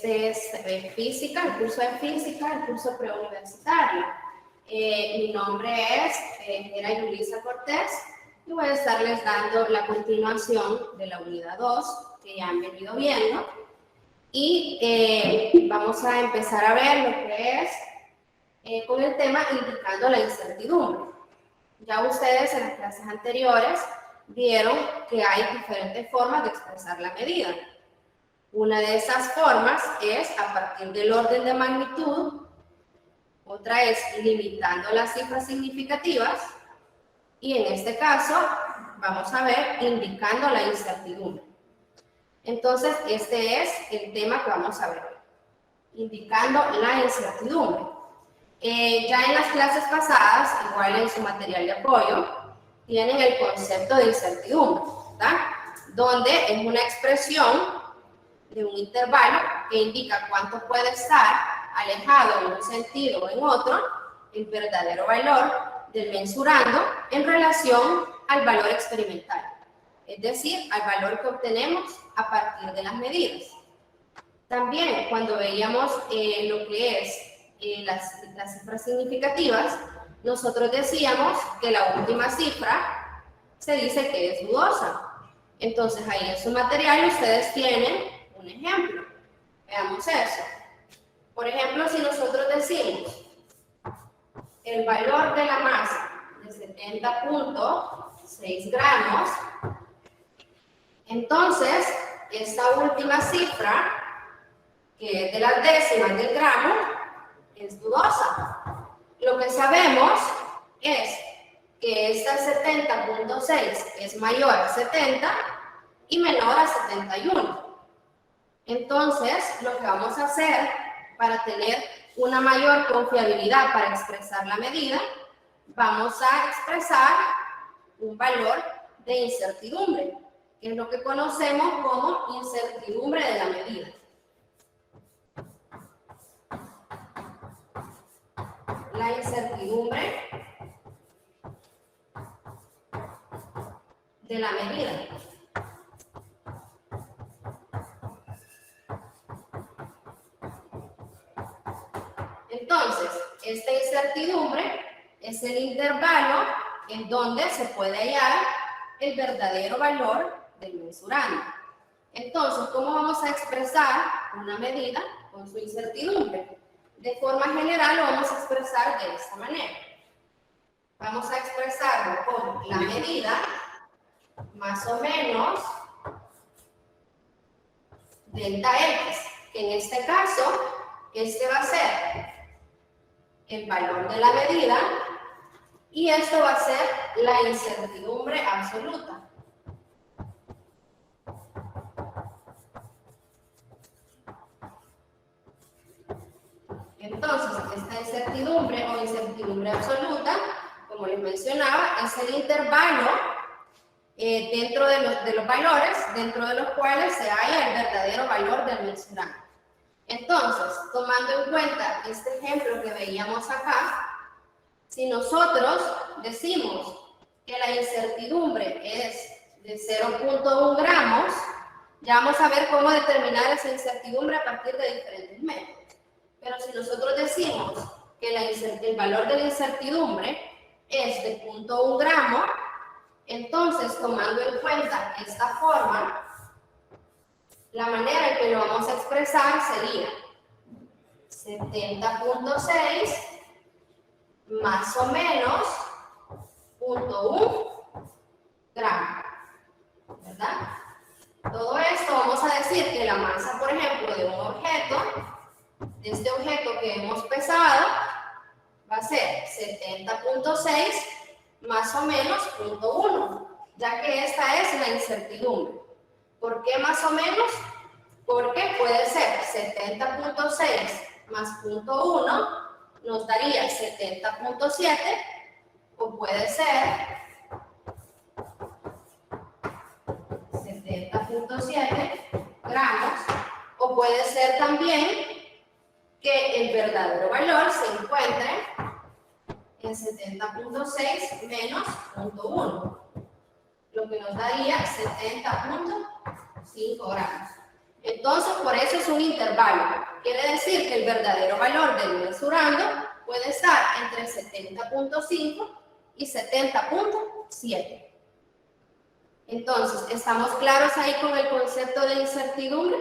Este es física, el curso de física, el curso preuniversitario. Mi nombre es Era Yulisa Cortés y voy a estarles dando la continuación de la unidad 2 que ya han venido viendo. Y vamos a empezar a ver lo que es con el tema indicando la incertidumbre. Ya ustedes en las clases anteriores vieron que hay diferentes formas de expresar la medida. Una de esas formas es a partir del orden de magnitud, otra es limitando las cifras significativas y en este caso vamos a ver indicando la incertidumbre. Entonces, este es el tema que vamos a ver hoy, indicando la incertidumbre. Ya en las clases pasadas, igual en su material de apoyo, tienen el concepto de incertidumbre, ¿verdad? Donde es una expresión de un intervalo que indica cuánto puede estar alejado en un sentido o en otro el verdadero valor del mensurando en relación al valor experimental, es decir, al valor que obtenemos a partir de las medidas. También cuando veíamos lo que es las cifras significativas, nosotros decíamos que la última cifra se dice que es dudosa. Entonces ahí en su material ustedes tienen un ejemplo. Veamos eso. Por ejemplo, si nosotros decimos el valor de la masa de 70.6 gramos, entonces esta última cifra, que es de las décimas del gramo, es dudosa. Lo que sabemos es que esta 70.6 es mayor a 70 y menor a 71. Entonces, lo que vamos a hacer para tener una mayor confiabilidad para expresar la medida, vamos a expresar un valor de incertidumbre, que es lo que conocemos como incertidumbre de la medida. La incertidumbre de la medida. Entonces, esta incertidumbre es el intervalo en donde se puede hallar el verdadero valor del mensurando. Entonces, ¿cómo vamos a expresar una medida con su incertidumbre? De forma general lo vamos a expresar de esta manera. Vamos a expresarlo con la medida más o menos delta X, que en este caso, este va a ser el valor de la medida y esto va a ser la incertidumbre absoluta. Entonces, esta incertidumbre o incertidumbre absoluta, como les mencionaba, es el intervalo dentro de los valores, dentro de los cuales se halla el verdadero valor del mensurante. Entonces, tomando en cuenta este ejemplo que veíamos acá, si nosotros decimos que la incertidumbre es de 0.1 gramos, ya vamos a ver cómo determinar esa incertidumbre a partir de diferentes métodos. Pero si nosotros decimos que el valor de la incertidumbre es de 0.1 gramo, entonces, tomando en cuenta esta forma, la manera en que lo vamos a expresar sería 70.6 más o menos 0.1 gramo, ¿verdad? Todo esto vamos a decir que la masa, por ejemplo, de un objeto, de este objeto que hemos pesado, va a ser 70.6 más o menos 0.1, ya que esta es la incertidumbre. ¿Por qué más o menos? Porque puede ser 70.6 más 0.1 nos daría 70.7 o puede ser 70.7 gramos o puede ser también que el verdadero valor se encuentre en 70.6 menos 0.1, lo que nos daría 70.5 gramos. Entonces, por eso su un intervalo. Quiere decir que el verdadero valor del mensurando puede estar entre 70.5 y 70.7. Entonces, ¿estamos claros ahí con el concepto de incertidumbre?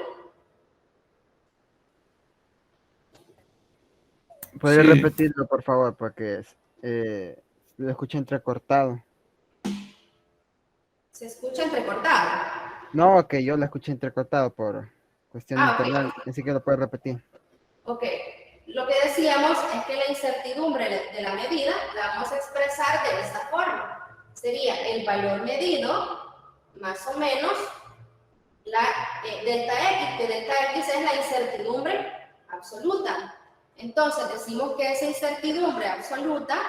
¿Puede repetirlo, por favor? Porque lo escuché entrecortado. ¿Se escucha entrecortado? No, que yo lo escuché entrecortado por cuestión de internet, Ok. así que lo puede repetir. Ok. Lo que decíamos es que la incertidumbre de la medida la vamos a expresar de esta forma. Sería el valor medido más o menos la delta X, que delta X es la incertidumbre absoluta. Entonces decimos que esa incertidumbre absoluta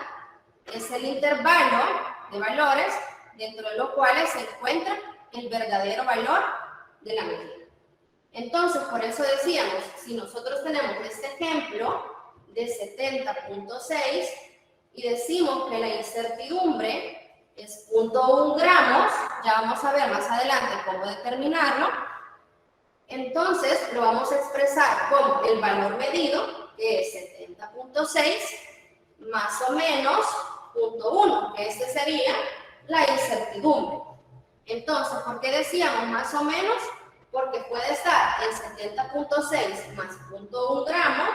es el intervalo de valores dentro de los cuales se encuentra el verdadero valor de la medida. Entonces, por eso decíamos, si nosotros tenemos este ejemplo de 70.6 y decimos que la incertidumbre es 0.1 gramos, ya vamos a ver más adelante cómo determinarlo, entonces lo vamos a expresar como el valor medido, que es 70.6, más o menos 0.1, que este sería la incertidumbre. Entonces, ¿por qué decíamos más o menos? Porque puede estar en 70.6 más 0.1 gramos,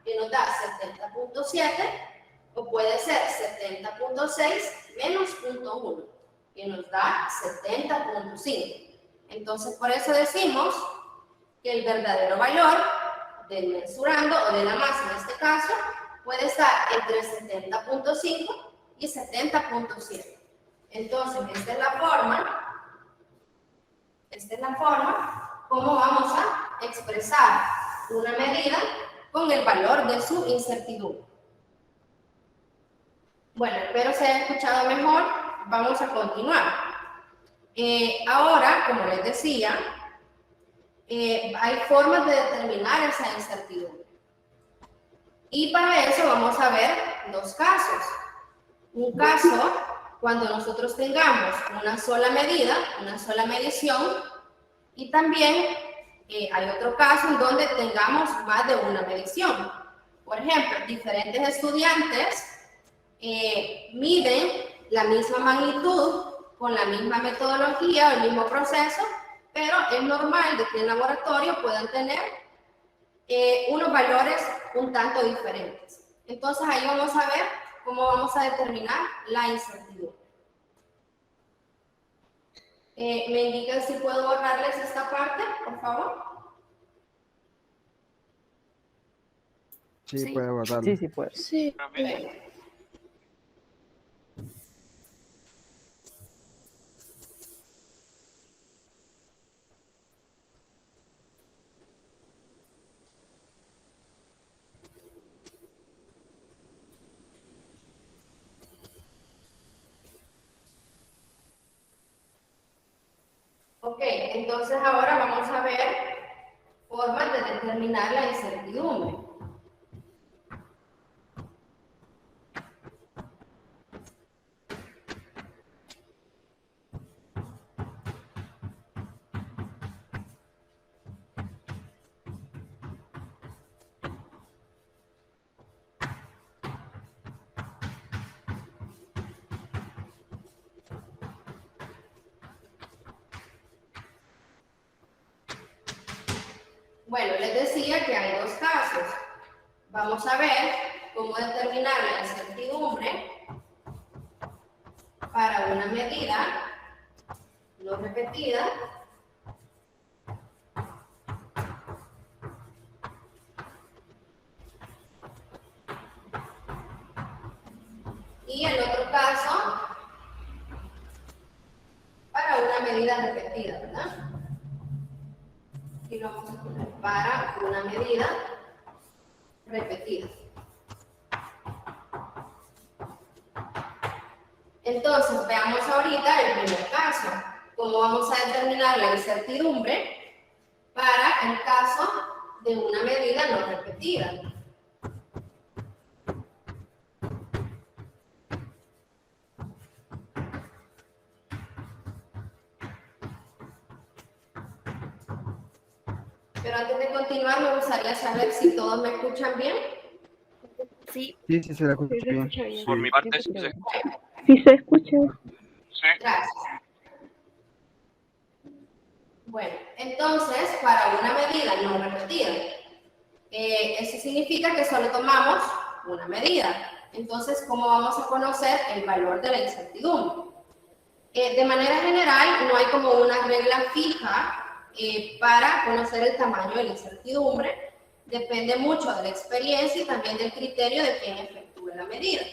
que nos da 70.7, o puede ser 70.6 menos 0.1, que nos da 70.5. Entonces, por eso decimos que el verdadero valor del mensurando, o de la masa en este caso, puede estar entre 70.5 y 70.7. Entonces, esta es la forma como vamos a expresar una medida con el valor de su incertidumbre. Bueno, espero se haya escuchado mejor. Vamos a continuar. Ahora, como les decía, hay formas de determinar esa incertidumbre. Y para eso vamos a ver dos casos. Un caso cuando nosotros tengamos una sola medida, una sola medición, y también hay otro caso en donde tengamos más de una medición. Por ejemplo, diferentes estudiantes miden la misma magnitud con la misma metodología o el mismo proceso, pero es normal de que en laboratorio puedan tener unos valores un tanto diferentes. Entonces ahí vamos a ver cómo vamos a determinar la incertidumbre. ¿Me indican si puedo borrarles esta parte, por favor? Sí, puede guardarlo. Sí, sí puede. Sí. Ok, entonces ahora vamos a ver formas de determinar la incertidumbre. Bueno, les decía que hay dos casos. Vamos a ver cómo determinar la incertidumbre para una medida no repetida y el otro caso para una medida repetida, ¿verdad? Aquí lo vamos a poner para una medida repetida. Entonces, veamos ahorita el primer caso. ¿Cómo vamos a determinar la incertidumbre para el caso de una medida no repetida? Pero antes de de continuar, me gustaría saber si todos me escuchan bien. Sí, Sí, sí, se la escucha sí se bien. escucha bien. Por mi parte, sí se escucha. Sí se escucha. Sí. Gracias. Bueno, entonces, para una medida no repetida, eso significa que solo tomamos una medida. Entonces, ¿cómo vamos a conocer el valor de la incertidumbre? De manera general, no hay como una regla fija para conocer el tamaño de la incertidumbre. Depende mucho de la experiencia y también del criterio de quien efectúe la medida.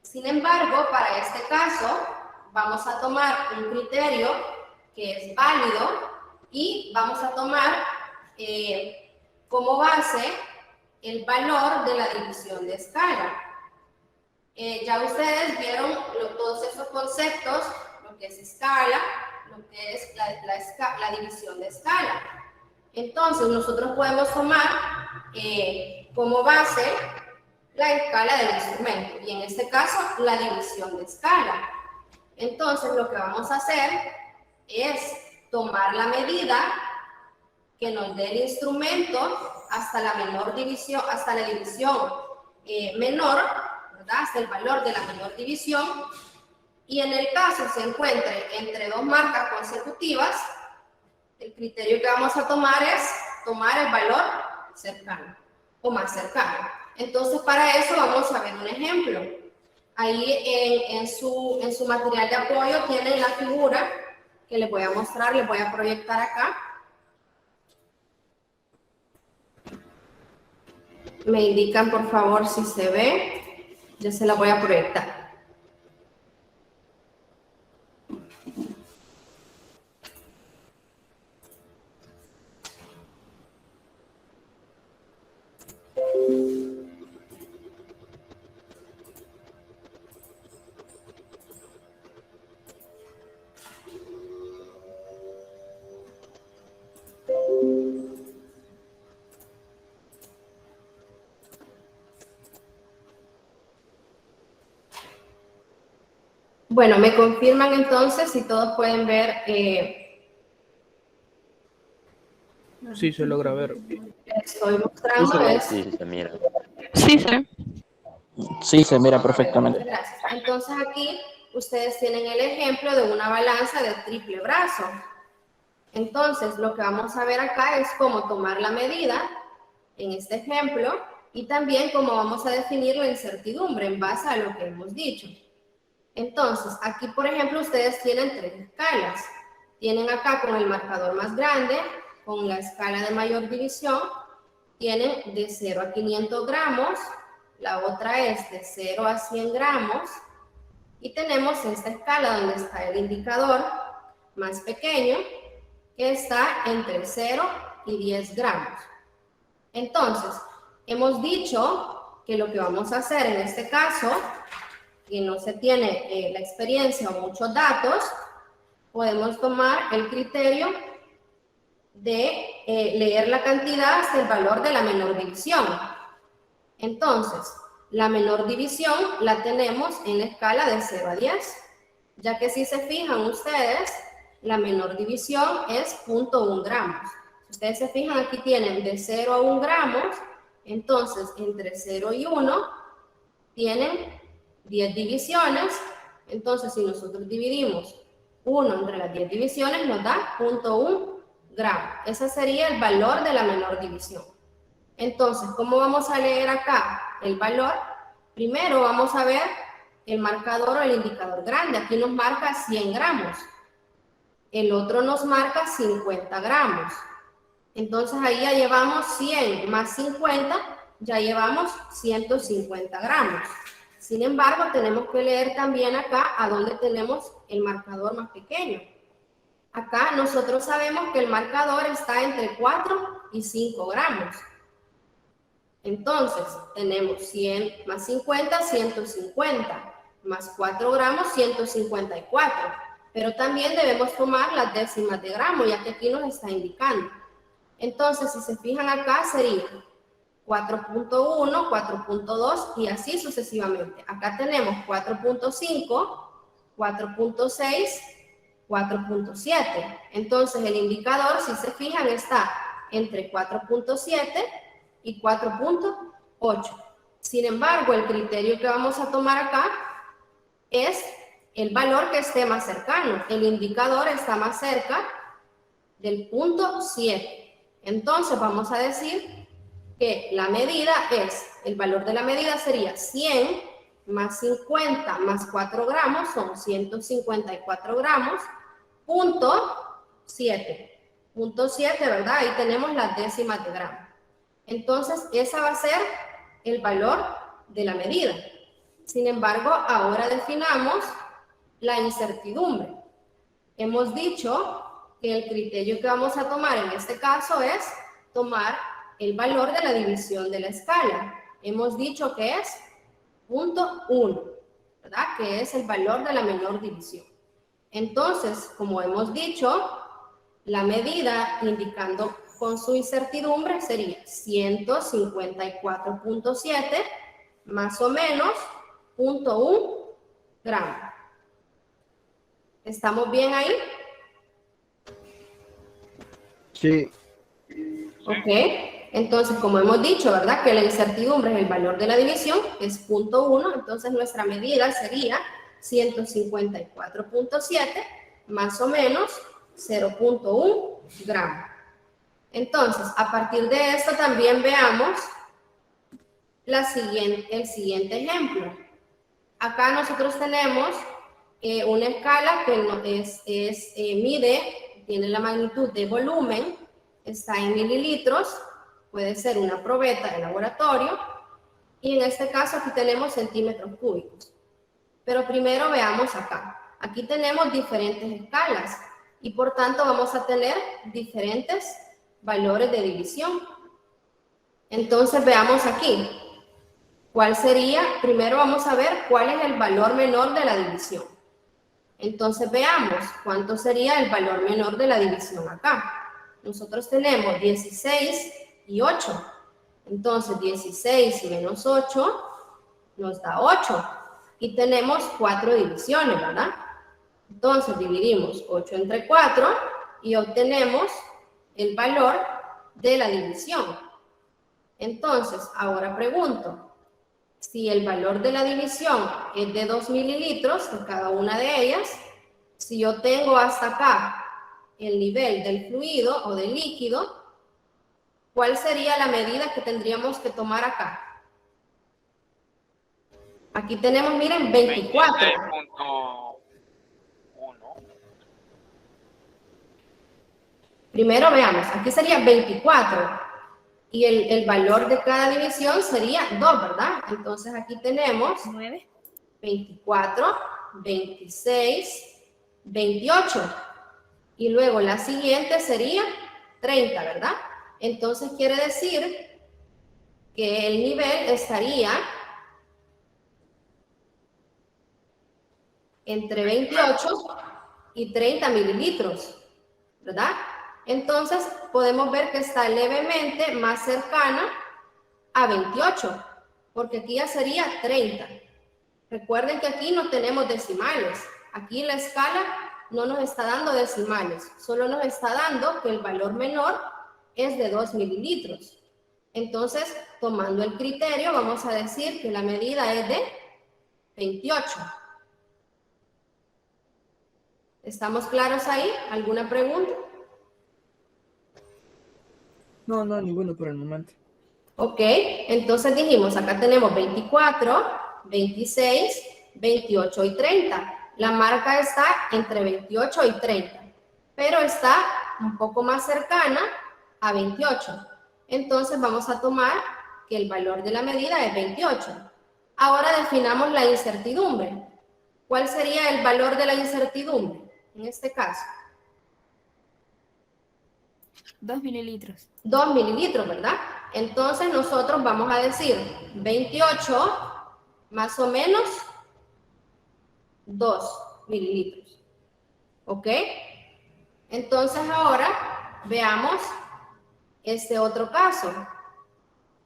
Sin embargo, para este caso, vamos a tomar un criterio que es válido y vamos a tomar como base el valor de la división de escala. Ya ustedes vieron todos esos conceptos, lo que es escala, lo que es la división de escala. Entonces, nosotros podemos tomar como base la escala del instrumento y en este caso la división de escala. Entonces, lo que vamos a hacer es tomar la medida que nos dé el instrumento hasta la menor división, hasta la división menor, ¿verdad? Hasta el valor de la menor división, y en el caso se encuentre entre dos marcas consecutivas, el criterio que vamos a tomar es tomar el valor cercano o más cercano. Entonces, para eso vamos a ver un ejemplo. Ahí en su material de apoyo tienen la figura que les voy a mostrar, les voy a proyectar acá. Me indican, por favor, si se ve. Yo se la voy a proyectar. Bueno, me confirman entonces si todos pueden ver. Sí, se logra ver. Estoy mostrando es. Sí, se mira. Sí, sí. Sí, se mira perfectamente. Gracias. Entonces aquí ustedes tienen el ejemplo de una balanza de triple brazo. Entonces lo que vamos a ver acá es cómo tomar la medida en este ejemplo y también cómo vamos a definir la incertidumbre en base a lo que hemos dicho. Entonces, aquí, por ejemplo, ustedes tienen tres escalas. Tienen acá con el marcador más grande, con la escala de mayor división, tienen de 0 a 500 gramos, la otra es de 0 a 100 gramos, y tenemos esta escala donde está el indicador más pequeño, que está entre 0 y 10 gramos. Entonces, hemos dicho que lo que vamos a hacer en este caso, que no se tiene la experiencia o muchos datos, podemos tomar el criterio de leer la cantidad hasta el valor de la menor división. Entonces, la menor división la tenemos en la escala de 0 a 10, ya que si se fijan ustedes, la menor división es 0.1 gramos. Si ustedes se fijan, aquí tienen de 0 a 1 gramos, entonces entre 0 y 1 tienen 10 divisiones, entonces si nosotros dividimos 1 entre las 10 divisiones nos da 0.1 gramo. Ese sería el valor de la menor división. Entonces, ¿cómo vamos a leer acá el valor? Primero vamos a ver el marcador o el indicador grande. Aquí nos marca 100 gramos. El otro nos marca 50 gramos. Entonces ahí ya llevamos 100 más 50, ya llevamos 150 gramos. Sin embargo, tenemos que leer también acá a dónde tenemos el marcador más pequeño. Acá nosotros sabemos que el marcador está entre 4 y 5 gramos. Entonces, tenemos 100 más 50, 150, más 4 gramos, 154. Pero también debemos tomar las décimas de gramo, ya que aquí nos está indicando. Entonces, si se fijan acá, sería 4.1, 4.2 y así sucesivamente. Acá tenemos 4.5, 4.6, 4.7. Entonces, el indicador, si se fijan, está entre 4.7 y 4.8. Sin embargo, el criterio que vamos a tomar acá es el valor que esté más cercano. El indicador está más cerca del punto 7. Entonces vamos a decir que la medida es, el valor de la medida sería 100 más 50 más 4 gramos, son 154 gramos, punto 7. Punto 7, ¿verdad? Ahí tenemos las décimas de gramo. Entonces, esa va a ser el valor de la medida. Sin embargo, ahora definamos la incertidumbre. Hemos dicho que el criterio que vamos a tomar en este caso es tomar el valor de la división de la escala. Hemos dicho que es 0.1, ¿verdad? Que es el valor de la menor división. Entonces, como hemos dicho, la medida indicando con su incertidumbre sería 154.7 más o menos 0.1 gramo. ¿Estamos bien ahí? Sí. Ok. Entonces, como hemos dicho, ¿verdad? Que la incertidumbre es el valor de la división, es 0.1, entonces nuestra medida sería 154.7 más o menos 0.1 gramo. Entonces, a partir de esto también veamos el siguiente ejemplo. Acá nosotros tenemos una escala que mide, tiene la magnitud de volumen, está en mililitros, puede ser una probeta de laboratorio, y en este caso aquí tenemos centímetros cúbicos. Pero primero veamos acá. Aquí tenemos diferentes escalas y por tanto vamos a tener diferentes valores de división. Entonces veamos aquí. ¿Cuál sería? Primero vamos a ver cuál es el valor menor de la división. Entonces veamos cuánto sería el valor menor de la división acá. Nosotros tenemos 16 y 8. Entonces 16 menos 8 nos da 8. Y tenemos 4 divisiones, ¿verdad? Entonces dividimos 8 entre 4 y obtenemos el valor de la división. Entonces, ahora pregunto, si el valor de la división es de 2 mililitros de cada una de ellas, si yo tengo hasta acá el nivel del fluido o del líquido, ¿cuál sería la medida que tendríamos que tomar acá? Aquí tenemos, miren, 24. 26.1. Primero veamos, aquí sería 24. Y el valor de cada división sería 2, ¿verdad? Entonces aquí tenemos 9. 24, 26, 28. Y luego la siguiente sería 30, ¿verdad? Entonces quiere decir que el nivel estaría entre 28 y 30 mililitros, ¿verdad? Entonces podemos ver que está levemente más cercana a 28, porque aquí ya sería 30. Recuerden que aquí no tenemos decimales. Aquí la escala no nos está dando decimales, solo nos está dando que el valor menor es de 2 mililitros. Entonces, tomando el criterio, vamos a decir que la medida es de 28. ¿Estamos claros ahí? ¿Alguna pregunta? No, ninguno por el momento. Ok, entonces dijimos, acá tenemos 24, 26, 28 y 30. La marca está entre 28 y 30, pero está un poco más cercana a 28. Entonces vamos a tomar que el valor de la medida es 28. Ahora definamos la incertidumbre. ¿Cuál sería el valor de la incertidumbre en este caso? 2 mililitros. 2 mililitros, ¿verdad? Entonces nosotros vamos a decir 28 más o menos 2 mililitros. ¿Ok? Entonces ahora veamos este otro caso.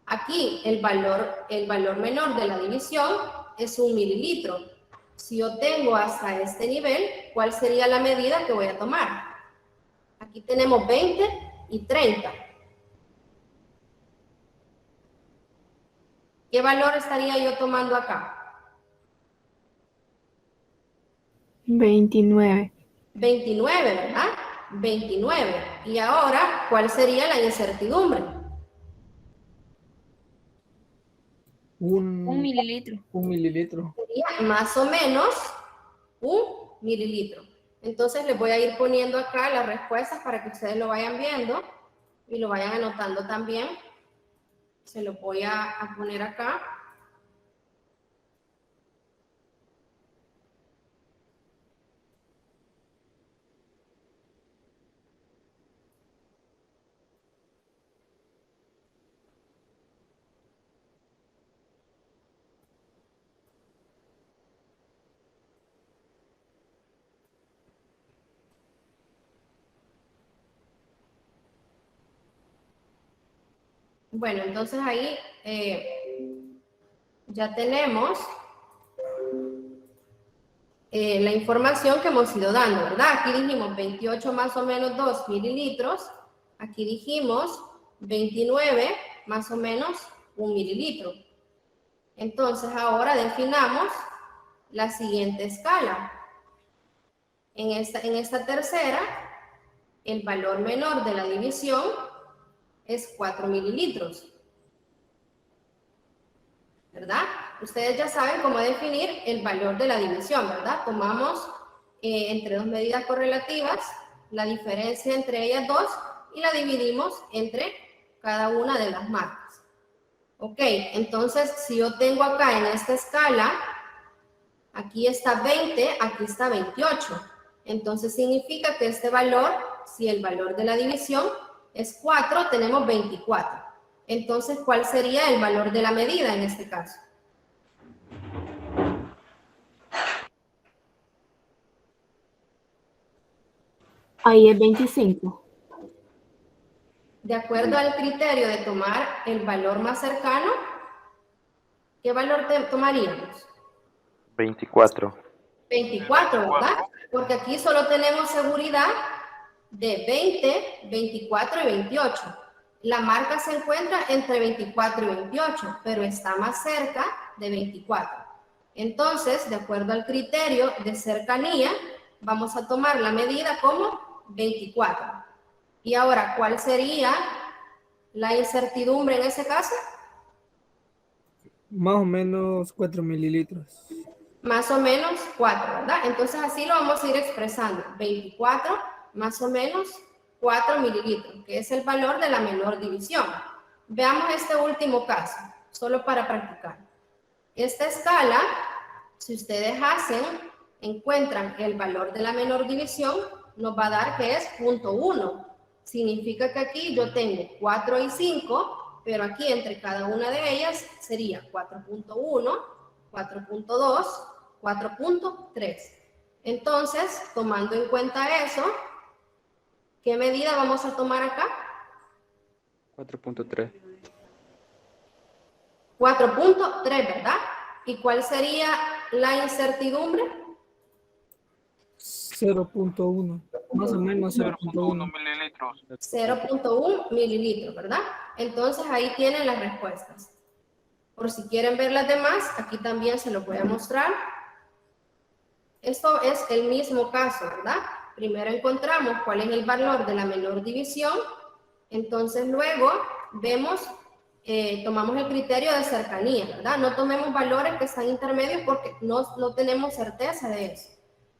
Aquí el valor menor de la división es 1 mililitro. Si yo tengo hasta este nivel, ¿cuál sería la medida que voy a tomar? Aquí tenemos 20 y 30. ¿Qué valor estaría yo tomando acá? 29. 29, ¿verdad? 29. Y ahora, ¿cuál sería la incertidumbre? 1 mililitro. 1 mililitro. Sería más o menos 1 mililitro. Entonces les voy a ir poniendo acá las respuestas para que ustedes lo vayan viendo y lo vayan anotando también. Se lo voy a poner acá. Bueno, entonces ahí ya tenemos la información que hemos ido dando, ¿verdad? Aquí dijimos 28 más o menos 2 mililitros. Aquí dijimos 29 más o menos 1 mililitro. Entonces ahora definamos la siguiente escala. En esta tercera, el valor menor de la división es 4 mililitros. ¿Verdad? Ustedes ya saben cómo definir el valor de la división, ¿verdad? Tomamos entre dos medidas correlativas la diferencia entre ellas dos y la dividimos entre cada una de las marcas. Ok, entonces si yo tengo acá en esta escala, aquí está 20, aquí está 28. Entonces significa que este valor, si el valor de la división es 4, tenemos 24. Entonces, ¿cuál sería el valor de la medida en este caso? Ahí es 25. De acuerdo al criterio de tomar el valor más cercano, ¿qué valor tomaríamos? 24. 24, ¿verdad? Porque aquí solo tenemos seguridad de 20, 24 y 28. La marca se encuentra entre 24 y 28, pero está más cerca de 24. Entonces, de acuerdo al criterio de cercanía, vamos a tomar la medida como 24. Y ahora, ¿cuál sería la incertidumbre en ese caso? Más o menos 4 mililitros. Más o menos 4, ¿verdad? Entonces así lo vamos a ir expresando. 24 más o menos 4 mililitros, que es el valor de la menor división. Veamos este último caso, solo para practicar. Esta escala, si ustedes encuentran el valor de la menor división, nos va a dar que es 0.1. Significa que aquí yo tengo 4 y 5, pero aquí entre cada una de ellas sería 4.1, 4.2, 4.3. Entonces, tomando en cuenta eso, ¿qué medida vamos a tomar acá? 4.3. 4.3, ¿verdad? ¿Y cuál sería la incertidumbre? 0.1. Más o menos 0.1. mililitros. 0.1 mililitros, ¿verdad? Entonces ahí tienen las respuestas. Por si quieren ver las demás, aquí también se los voy a mostrar. Esto es el mismo caso, ¿verdad? Primero encontramos cuál es el valor de la menor división, entonces luego vemos, tomamos el criterio de cercanía, ¿verdad? No tomemos valores que están intermedios porque no tenemos certeza de eso.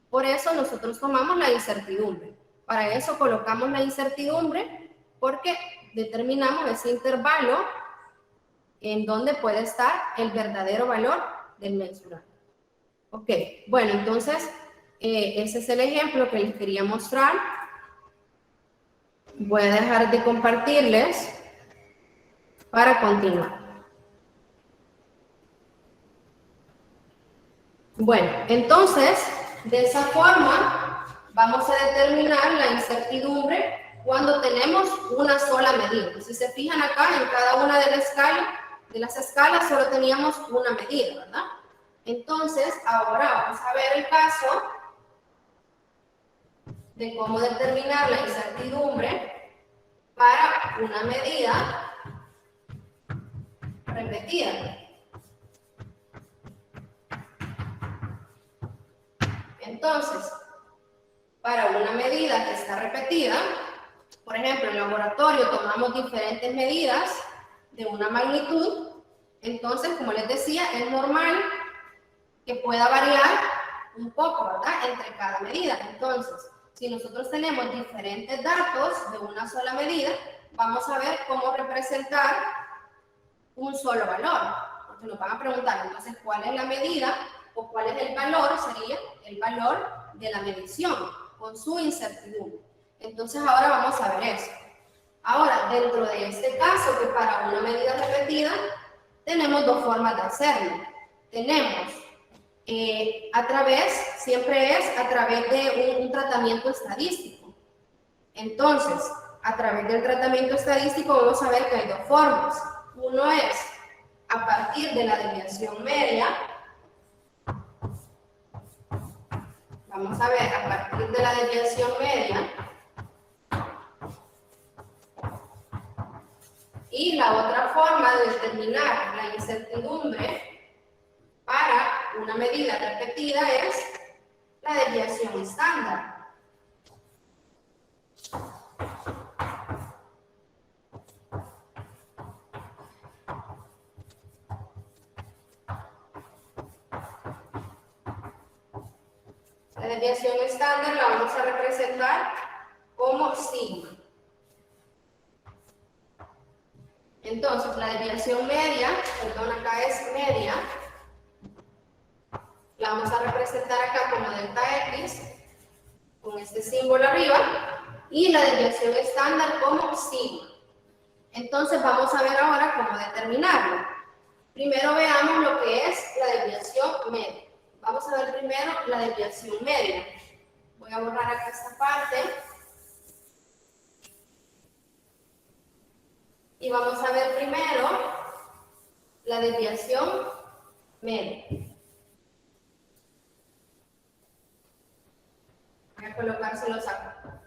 Por eso nosotros tomamos la incertidumbre. Para eso colocamos la incertidumbre porque determinamos ese intervalo en donde puede estar el verdadero valor del mensurado. Ok, bueno, entonces ese es el ejemplo que les quería mostrar. Voy a dejar de compartirles para continuar. Bueno, entonces, de esa forma vamos a determinar la incertidumbre cuando tenemos una sola medida. Si se fijan acá, en cada una de las escalas solo teníamos una medida, ¿verdad? Entonces, ahora vamos a ver el caso de cómo determinar la incertidumbre para una medida repetida. Entonces, para una medida que está repetida, por ejemplo, en el laboratorio tomamos diferentes medidas de una magnitud, entonces, como les decía, es normal que pueda variar un poco, ¿verdad?, entre cada medida. Entonces, si nosotros tenemos diferentes datos de una sola medida, vamos a ver cómo representar un solo valor. Porque nos van a preguntar, entonces, ¿cuál es la medida o cuál es el valor? Sería el valor de la medición con su incertidumbre. Entonces, ahora vamos a ver eso. Ahora, dentro de este caso, que para una medida repetida, tenemos dos formas de hacerlo. Tenemos siempre es a través de un tratamiento estadístico. Entonces, a través del tratamiento estadístico vamos a ver que hay dos formas. Uno es a partir de la desviación media. Vamos a ver, a partir de la desviación media. Y la otra forma de determinar la incertidumbre para una medida repetida es la desviación estándar. La desviación estándar la vamos a representar como sigma. Entonces, la desviación media, perdón, acá es media, la vamos a representar acá como delta X, con este símbolo arriba, y la desviación estándar como sigma. Entonces, vamos a ver ahora cómo determinarlo. Primero veamos lo que es la desviación media. Vamos a ver primero la desviación media. Voy a borrar acá esta parte. Y vamos a ver primero la desviación media. Voy a colocárselos acá.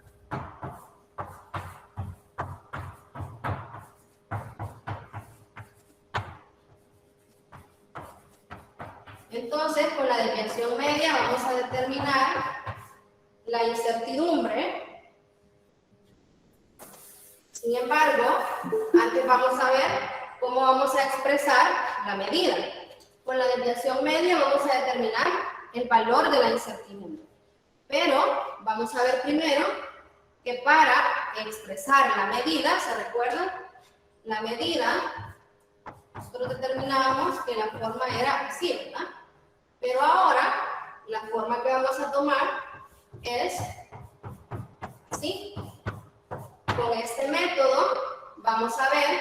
Entonces, con la desviación media vamos a determinar la incertidumbre. Sin embargo, antes vamos a ver cómo vamos a expresar la medida. Con la desviación media vamos a determinar el valor de la incertidumbre. Pero vamos a ver primero que para expresar la medida, ¿se recuerdan? La medida, nosotros determinábamos que la forma era así, ¿verdad? Pero ahora, la forma que vamos a tomar es así. Con este método vamos a ver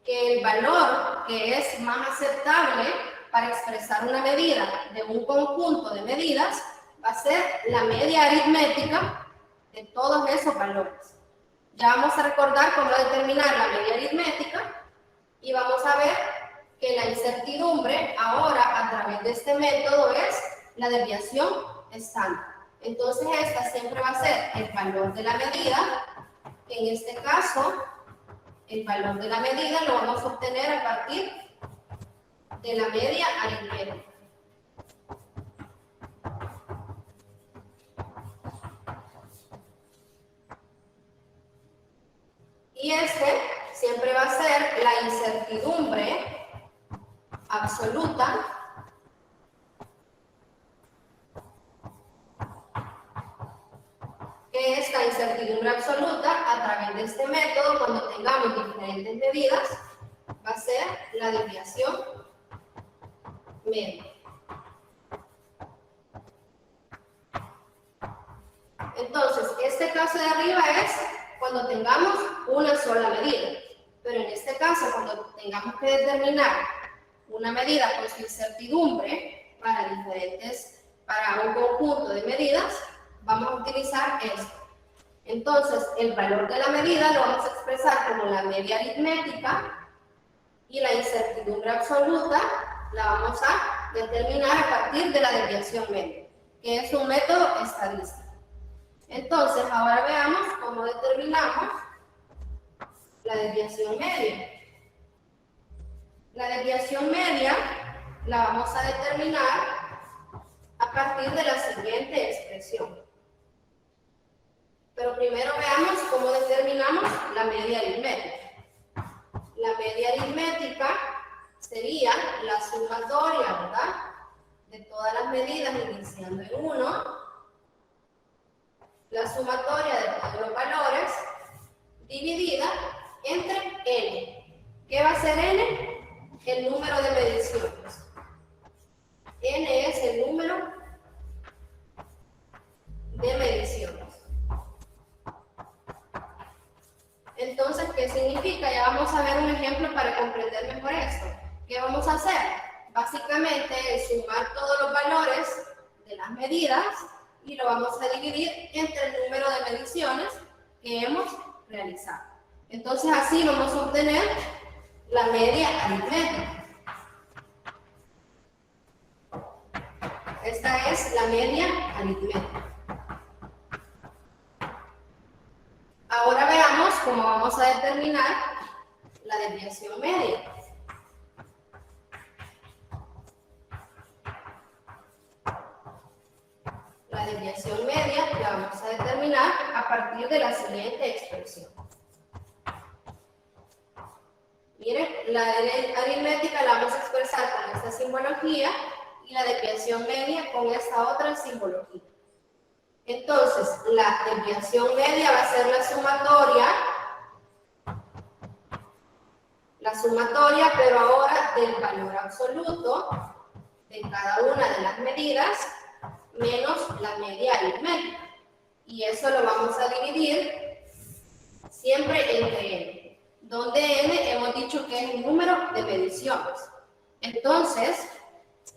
que el valor que es más aceptable para expresar una medida de un conjunto de medidas va a ser la media aritmética de todos esos valores. Ya vamos a recordar cómo determinar la media aritmética y vamos a ver que la incertidumbre ahora a través de este método es la desviación estándar. Entonces esta siempre va a ser el valor de la medida. En este caso, el valor de la medida lo vamos a obtener a partir de la media aritmética. Y este siempre va a ser la incertidumbre absoluta que es la incertidumbre absoluta a través de este método cuando tengamos diferentes medidas va a ser la desviación media. Entonces, este caso de arriba es cuando tengamos una sola medida, pero en este caso cuando tengamos que determinar una medida con su incertidumbre para un conjunto de medidas, vamos a utilizar esto. Entonces, el valor de la medida lo vamos a expresar como la media aritmética y la incertidumbre absoluta la vamos a determinar a partir de la desviación media, que es un método estadístico. Entonces, ahora veamos cómo determinamos la desviación media. La desviación media la vamos a determinar a partir de la siguiente expresión. Pero primero veamos cómo determinamos la media aritmética. La media aritmética sería la sumatoria, ¿verdad?, de todas las medidas iniciando en 1, la sumatoria de todos los valores, dividida entre n. ¿Qué va a ser n? El número de mediciones. N es el número de mediciones. Entonces, ¿qué significa? Ya vamos a ver un ejemplo para comprender mejor esto. ¿Qué vamos a hacer? Básicamente es sumar todos los valores de las medidas y lo vamos a dividir entre el número de mediciones que hemos realizado. Entonces, así vamos a obtener la media aritmética. Esta es la media aritmética. Ahora veamos cómo vamos a determinar la desviación media. La desviación media la vamos a determinar a partir de la siguiente expresión. Miren, la aritmética la vamos a expresar con esta simbología y la desviación media con esta otra simbología. Entonces, la desviación media va a ser la sumatoria, pero ahora del valor absoluto de cada una de las medidas menos la media aritmética. Y eso lo vamos a dividir siempre entre n, donde n hemos dicho que es el número de mediciones. Entonces,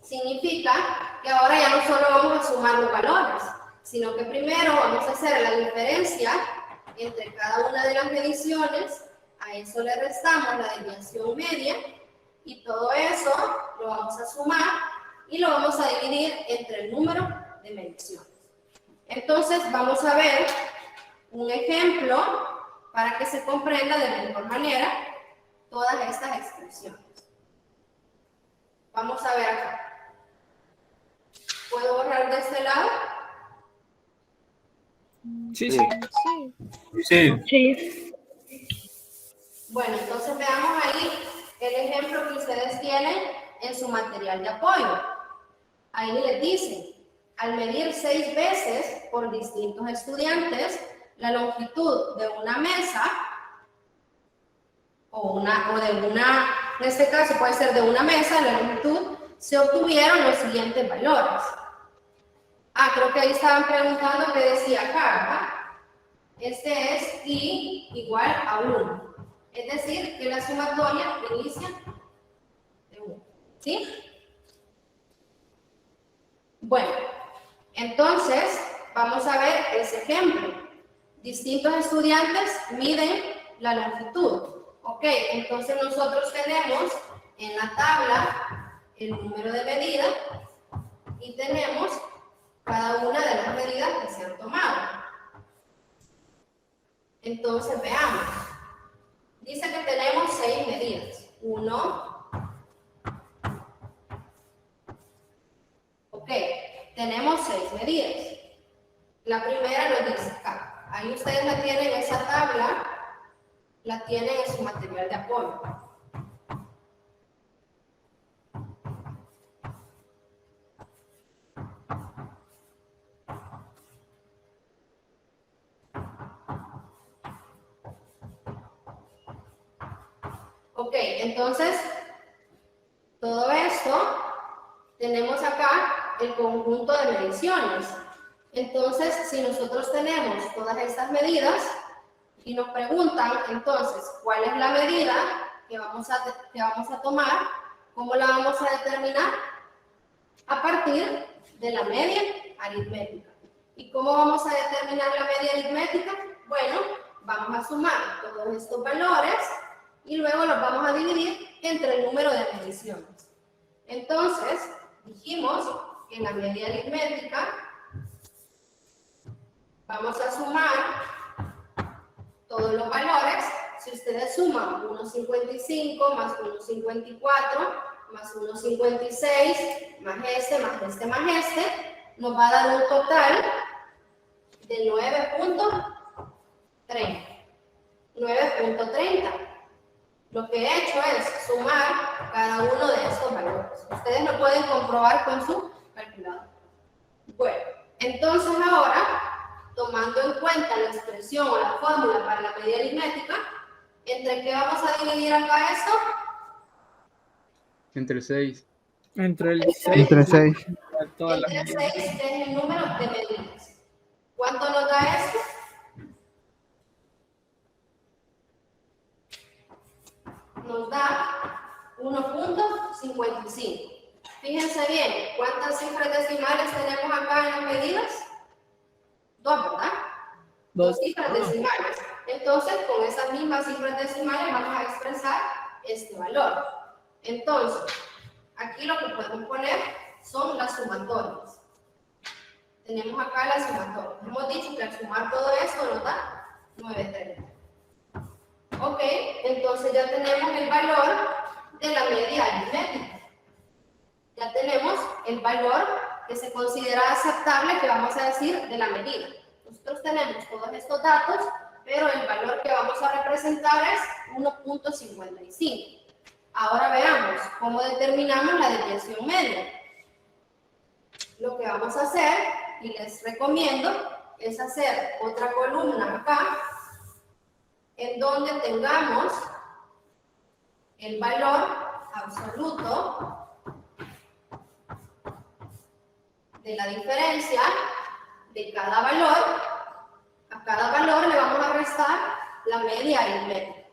significa que ahora ya no solo vamos a sumar los valores, sino que primero vamos a hacer la diferencia entre cada una de las mediciones, a eso le restamos la desviación media, y todo eso lo vamos a sumar y lo vamos a dividir entre el número de mediciones. Entonces, vamos a ver un ejemplo para que se comprenda de mejor manera todas estas expresiones. Vamos a ver acá. ¿Puedo borrar de este lado? Sí, sí. Sí. Bueno, entonces veamos ahí el ejemplo que ustedes tienen en su material de apoyo. Ahí les dicen, al medir 6 veces por distintos estudiantes la longitud de una mesa, en este caso puede ser de una mesa, la longitud, se obtuvieron los siguientes valores. Creo que ahí estaban preguntando qué decía acá, ¿verdad? Este es I igual a 1. Es decir, que la sumatoria inicia de 1. ¿Sí? Bueno, entonces vamos a ver ese ejemplo. Distintos estudiantes miden la longitud. Ok, entonces nosotros tenemos en la tabla el número de medida y tenemos cada una de las medidas que se han tomado. Entonces veamos. Dice que tenemos 6 medidas. 1. Ok, tenemos 6 medidas. La primera nos dice acá. Ahí ustedes la tienen, esa tabla, la tienen en su material de apoyo. Ok, entonces, todo esto, tenemos acá el conjunto de mediciones. Entonces, si nosotros tenemos todas estas medidas y nos preguntan, entonces, ¿cuál es la medida que vamos a tomar? ¿Cómo la vamos a determinar? A partir de la media aritmética. ¿Y cómo vamos a determinar la media aritmética? Bueno, vamos a sumar todos estos valores y luego los vamos a dividir entre el número de mediciones. Entonces, dijimos que en la media aritmética vamos a sumar todos los valores. Si ustedes suman 1,55 más 1,54 más 1,56 más este, nos va a dar un total de 9.30. 9.30. Lo que he hecho es sumar cada uno de estos valores. Ustedes lo pueden comprobar con su calculadora. Bueno, entonces ahora, tomando en cuenta la expresión o la fórmula para la medida aritmética, ¿entre qué vamos a dividir acá esto? Entre 6. Entre el 6 Entre 6. y todas las Entre medidas. 6 es el número de medidas. ¿Cuánto nos da esto? Nos da 1.55. Fíjense bien, ¿cuántas cifras decimales tenemos acá en las medidas? 2, ¿verdad? 2 cifras decimales. Entonces, con esas mismas cifras decimales vamos a expresar este valor. Entonces, aquí lo que podemos poner son las sumatorias. Tenemos acá las sumatorias. Hemos dicho que al sumar todo esto nos da 930. Ok, entonces ya tenemos el valor de la media aritmética. Ya tenemos el valor que se considera aceptable, que vamos a decir, de la medida. Nosotros tenemos todos estos datos, pero el valor que vamos a representar es 1.55. Ahora veamos cómo determinamos la desviación media. Lo que vamos a hacer, y les recomiendo, es hacer otra columna acá, en donde tengamos el valor absoluto de la diferencia de cada valor. A cada valor le vamos a restar la media aritmética.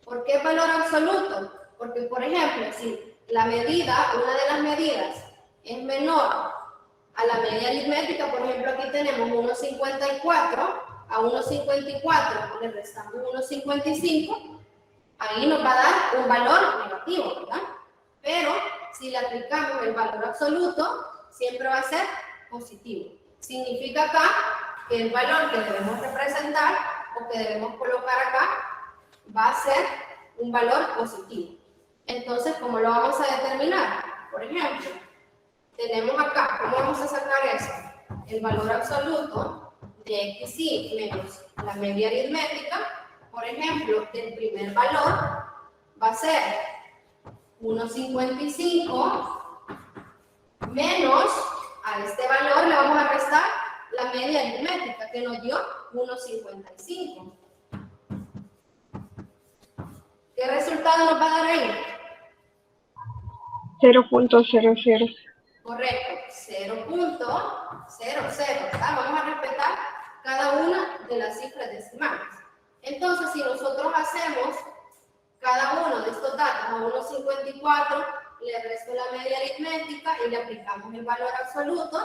¿Por qué valor absoluto? Porque, por ejemplo, si la medida, una de las medidas, es menor a la media aritmética, por ejemplo, aquí tenemos 1.54, a 1.54 le restamos 1.55, ahí nos va a dar un valor negativo, ¿verdad? Pero si le aplicamos el valor absoluto, siempre va a ser positivo. Significa acá que el valor que debemos representar o que debemos colocar acá va a ser un valor positivo. Entonces, ¿cómo lo vamos a determinar? Por ejemplo, tenemos acá, ¿cómo vamos a sacar eso? El valor absoluto de XY menos la media aritmética, por ejemplo, el primer valor va a ser 1.55 menos a este valor le vamos a restar la media aritmética que nos dio 1.55. ¿Qué resultado nos va a dar ahí? 0.00. Correcto, 0.00, ¿verdad? Vamos a respetar cada una de las cifras decimales. Entonces, si nosotros hacemos cada uno de estos datos a 1.54, le resto la media aritmética y le aplicamos el valor absoluto,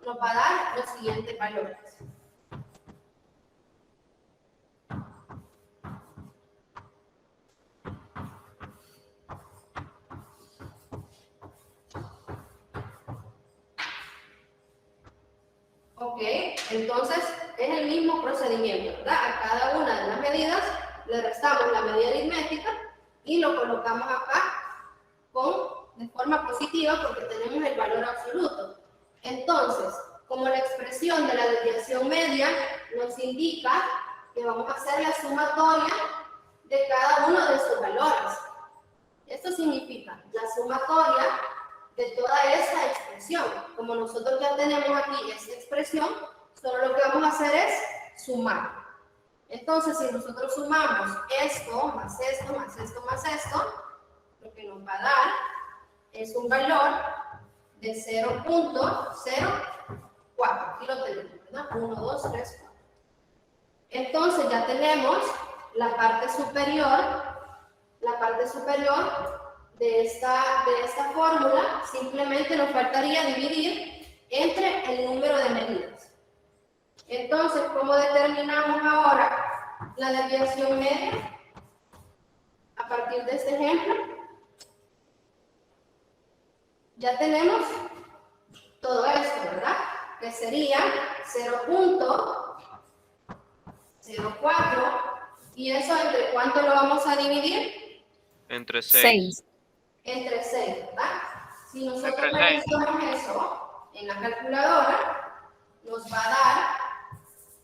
nos va a dar los siguientes valores. Ok, entonces es el mismo procedimiento, ¿verdad? A cada una de las medidas le restamos la media aritmética y lo colocamos acá de forma positiva porque tenemos el valor absoluto. Entonces, como la expresión de la desviación media nos indica que vamos a hacer la sumatoria de cada uno de estos valores. Esto significa la sumatoria de toda esta expresión. Como nosotros ya tenemos aquí esta expresión, solo lo que vamos a hacer es sumar. Entonces, si nosotros sumamos esto, más esto, más esto, más esto, lo que nos va a dar es un valor de 0.04. Aquí lo tenemos, ¿verdad? 1, 2, 3, 4. Entonces, ya tenemos la parte superior de esta fórmula. Simplemente nos faltaría dividir entre el número de medidas. Entonces, ¿cómo determinamos ahora la desviación media? A partir de este ejemplo, ya tenemos todo esto, ¿verdad? Que sería 0.04. ¿Y eso entre cuánto lo vamos a dividir? Entre 6. Entre 6, ¿verdad? Si nosotros Entre 6. revisamos eso, en la calculadora, nos va a dar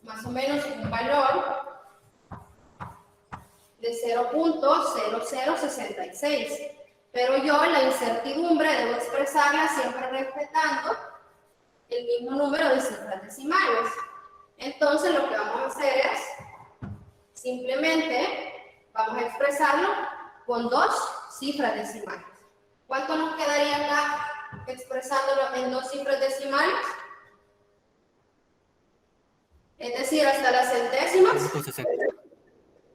más o menos un valor de 0.0066. Pero yo la incertidumbre debo expresarla siempre respetando el mismo número de cifras decimales. Entonces lo que vamos a hacer es simplemente vamos a expresarlo con 2 cifras decimales. ¿Cuánto nos quedaría acá expresándolo en 2 cifras decimales? Es decir, hasta las centésimas.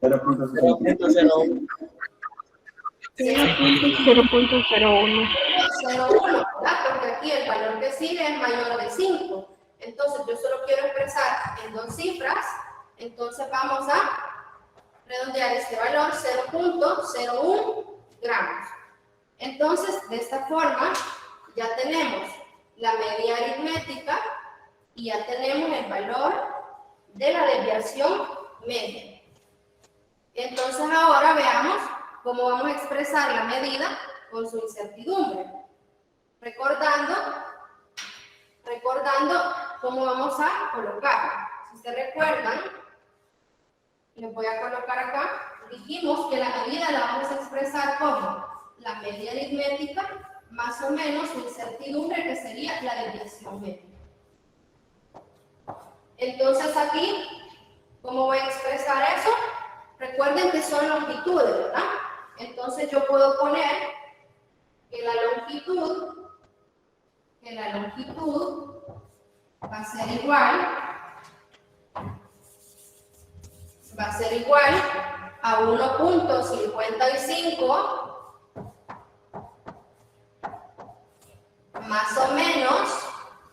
0.01. 0.01. 0,1, ¿verdad? Porque aquí el valor que sigue es mayor de 5. Entonces, yo solo quiero expresar en 2 cifras. Entonces, vamos a redondear este valor 0.01 gramos. Entonces, de esta forma, ya tenemos la media aritmética y ya tenemos el valor de la desviación media. Entonces, ahora veamos cómo vamos a expresar la medida con su incertidumbre. Recordando cómo vamos a colocar. Si se recuerdan, les voy a colocar acá. Dijimos que la medida la vamos a expresar como la media aritmética más o menos su incertidumbre, que sería la desviación media. Entonces aquí, ¿cómo voy a expresar eso? Recuerden que son longitudes, ¿verdad? Entonces yo puedo poner que la longitud va a ser igual a 1.55 más o menos.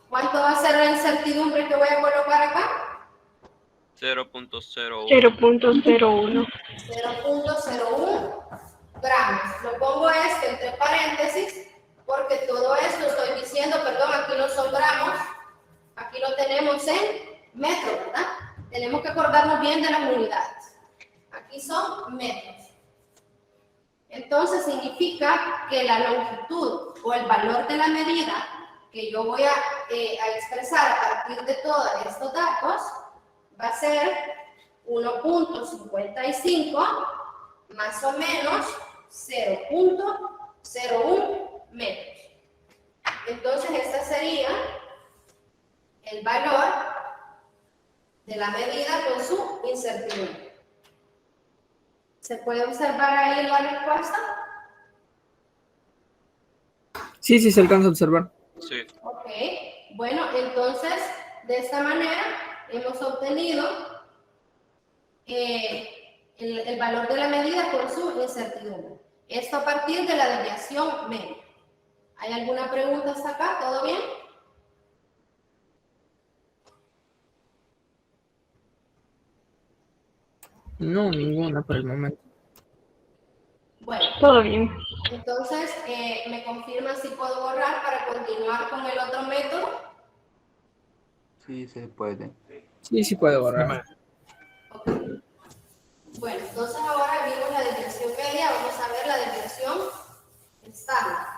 ¿Cuánto va a ser la incertidumbre que voy a colocar acá? 0.01. 0.01 gramos. Lo pongo entre paréntesis porque todo esto estoy diciendo, perdón, aquí no son gramos, aquí lo tenemos en metros, ¿verdad? Tenemos que acordarnos bien de las unidades. Aquí son metros. Entonces significa que la longitud o el valor de la medida que yo voy a expresar a partir de todos estos datos va a ser 1.55 más o menos 0.01 metros. Entonces, este sería el valor de la medida con su incertidumbre. ¿Se puede observar ahí la respuesta? Sí, sí, se alcanza a observar. Sí. Ok, bueno, entonces, de esta manera hemos obtenido el valor de la medida con su incertidumbre. Esto a partir de la desviación media. ¿Hay alguna pregunta hasta acá? ¿Todo bien? No, ninguna por el momento. Bueno, Todo bien. entonces, ¿me confirma si puedo borrar para continuar con el otro método? Sí, se puede. Sí, sí puedo borrar. Ok. Bueno, entonces ahora vimos la desviación media, vamos a ver la desviación estándar.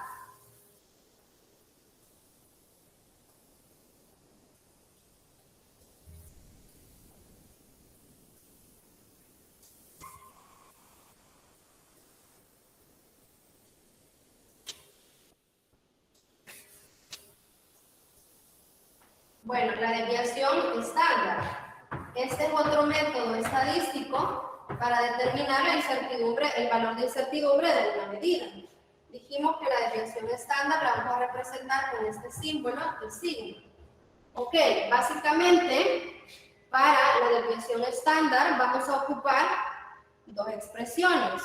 Bueno, la desviación estándar. Este es otro método estadístico para determinar la incertidumbre, el valor de incertidumbre de una medida. Dijimos que la desviación estándar la vamos a representar con este símbolo, el signo. Ok, básicamente, para la desviación estándar vamos a ocupar 2 expresiones.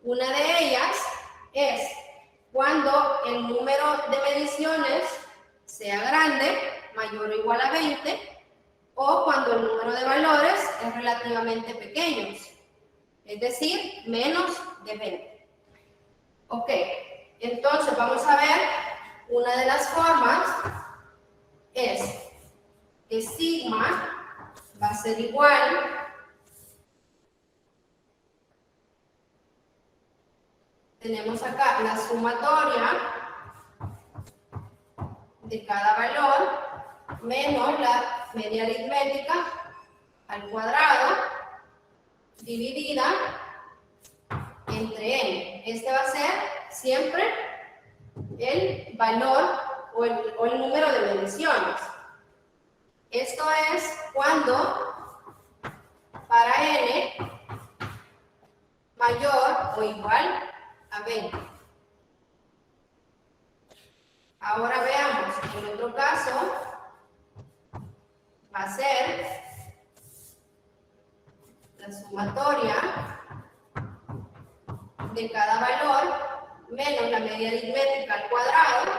Una de ellas es cuando el número de mediciones sea grande, mayor o igual a 20, o cuando el número de valores es relativamente pequeño, es decir, menos de 20. Ok, entonces vamos a ver, una de las formas es que sigma va a ser igual tenemos acá la sumatoria de cada valor menos la media aritmética al cuadrado dividida entre n. Este va a ser siempre el valor o el número de mediciones. Esto es cuando para n mayor o igual a 20. Ahora veamos, en otro caso va a ser la sumatoria de cada valor menos la media aritmética al cuadrado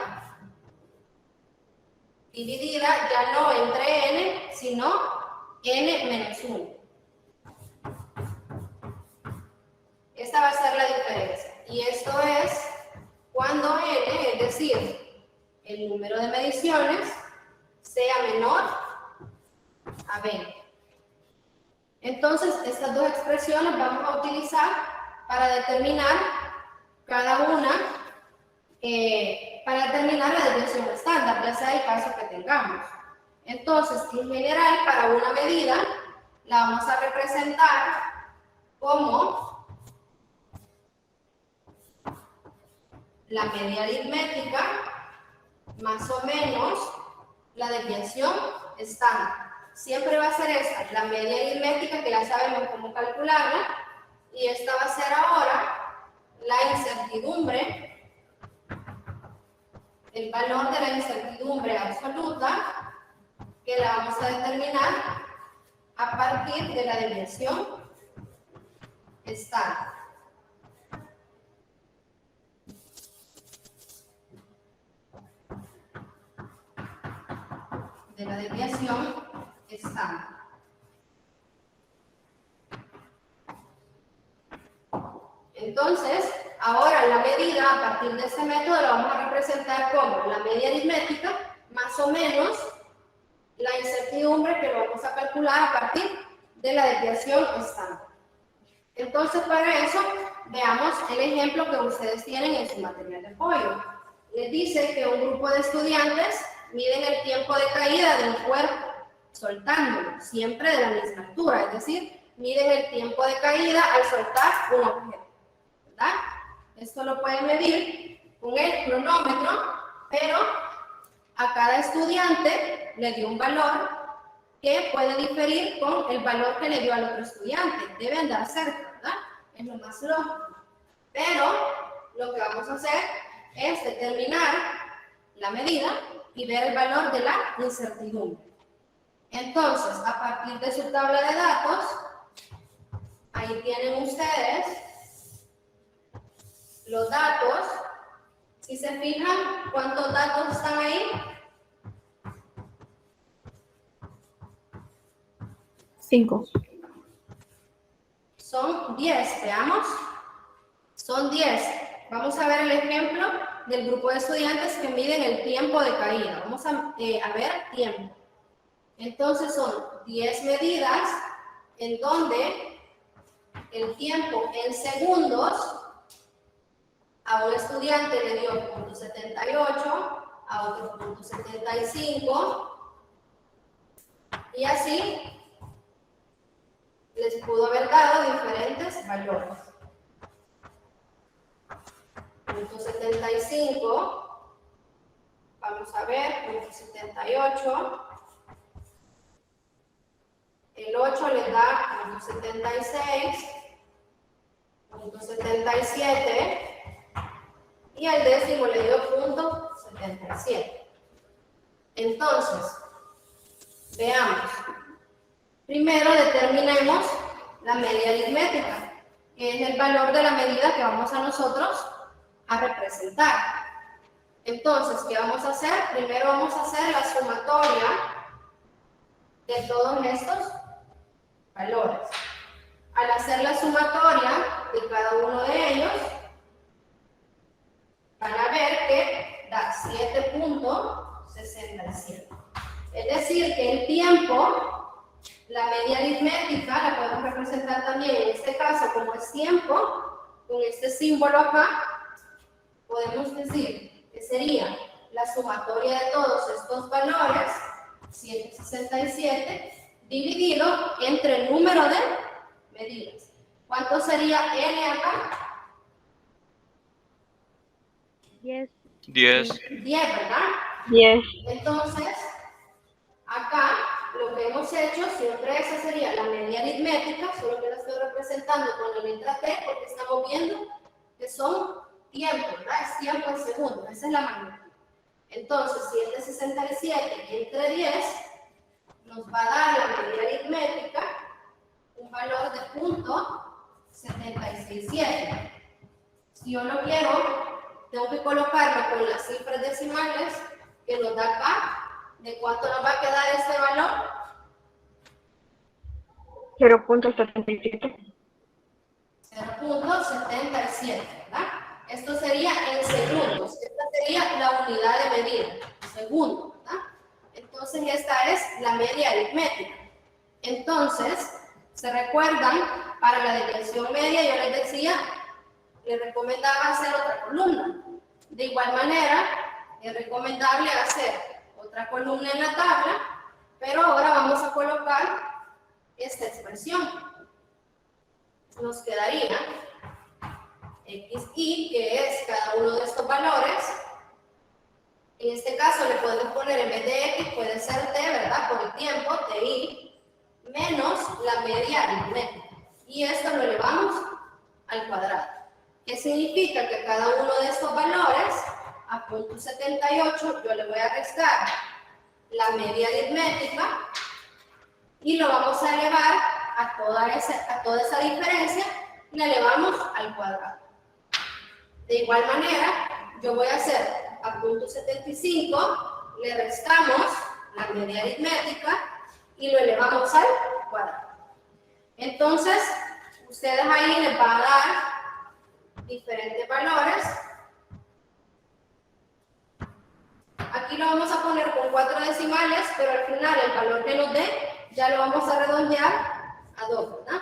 dividida ya no entre n, sino n menos 1. Esta va a ser la diferencia. Y esto es cuando n, es decir, el número de mediciones, sea menor a 20. Entonces, estas dos expresiones vamos a utilizar para determinar cada una, para determinar la desviación estándar, ya sea el caso que tengamos. Entonces, en general, para una medida, la vamos a representar como la media aritmética más o menos la desviación estándar. Siempre va a ser esta, la media aritmética, que ya sabemos cómo calcularla, y esta va a ser ahora la incertidumbre, el valor de la incertidumbre absoluta, que la vamos a determinar a partir de la desviación estándar. De la desviación estándar. Entonces, ahora la medida a partir de ese método la vamos a representar como la media aritmética más o menos la incertidumbre, que lo vamos a calcular a partir de la desviación estándar. Entonces, para eso, veamos el ejemplo que ustedes tienen en su material de apoyo. Les dice que un grupo de estudiantes miden el tiempo de caída de un cuerpo, soltándolo, siempre de la misma altura, es decir, miden el tiempo de caída al soltar un objeto, ¿verdad? Esto lo pueden medir con el cronómetro, pero a cada estudiante le dio un valor que puede diferir con el valor que le dio al otro estudiante. Deben dar cerca, ¿verdad? Es lo más lógico. Pero lo que vamos a hacer es determinar la medida y ver el valor de la incertidumbre. Entonces, a partir de su tabla de datos, ahí tienen ustedes los datos. Si se fijan, ¿cuántos datos están ahí? 5. Son 10, veamos. Son 10. Vamos a ver el ejemplo del grupo de estudiantes que miden el tiempo de caída. Vamos a ver tiempo. Entonces son 10 medidas en donde el tiempo en segundos a un estudiante le dio 0.78, a otro 0.75 y así les pudo haber dado diferentes valores. 0.75, vamos a ver, 0.78, el 8 les da 0.76, 0.77 y al décimo le dio 0.77. Entonces, veamos. Primero determinemos la media aritmética, que es el valor de la medida que vamos a nosotros a representar. Entonces, ¿qué vamos a hacer? Primero vamos a hacer la sumatoria de todos estos valores. Al hacer la sumatoria de cada uno de ellos, van a ver que da 7.67. Es decir, que el tiempo, la media aritmética, la podemos representar también en este caso como es tiempo, con este símbolo acá, podemos decir que sería la sumatoria de todos estos valores, 167, dividido entre el número de medidas. ¿Cuánto sería n acá? 10. 10. 10, ¿verdad? 10. Entonces, acá lo que hemos hecho, siempre esa sería la media aritmética, solo que la estoy representando con la letra T porque estamos viendo que son tiempos, ¿verdad? Es tiempo en segundos, esa es la magnitud. Entonces, 767 entre 10 nos va a dar la media aritmética un valor de 0.767. Si yo lo quiero, tengo que colocarlo con las cifras decimales que nos da acá. ¿De cuánto nos va a quedar este valor? 0.77. 0.77, ¿verdad? Esto sería en segundos. Esta sería la unidad de medida, segundo, ¿verdad? Entonces, esta es la media aritmética. Entonces, ¿se recuerdan? Para la desviación media, yo les decía, les recomendaba hacer otra columna. De igual manera, es recomendable hacer otra columna en la tabla, pero ahora vamos a colocar esta expresión. Nos quedaría xy, que es cada uno de estos valores. En este caso le podemos poner en vez de x, puede ser t, ¿verdad? Por el tiempo, ti, menos la media aritmética. Y esto lo elevamos al cuadrado. ¿Qué significa? Que cada uno de estos valores, a 0.78, yo le voy a restar la media aritmética y lo vamos a elevar a toda esa diferencia, la elevamos al cuadrado. De igual manera, yo voy a hacer a 0.75, le restamos la media aritmética y lo elevamos al cuadrado. Entonces, ustedes ahí les van a dar diferentes valores. Aquí lo vamos a poner con 4 decimales, pero al final el valor que nos dé ya lo vamos a redondear a 2, ¿verdad?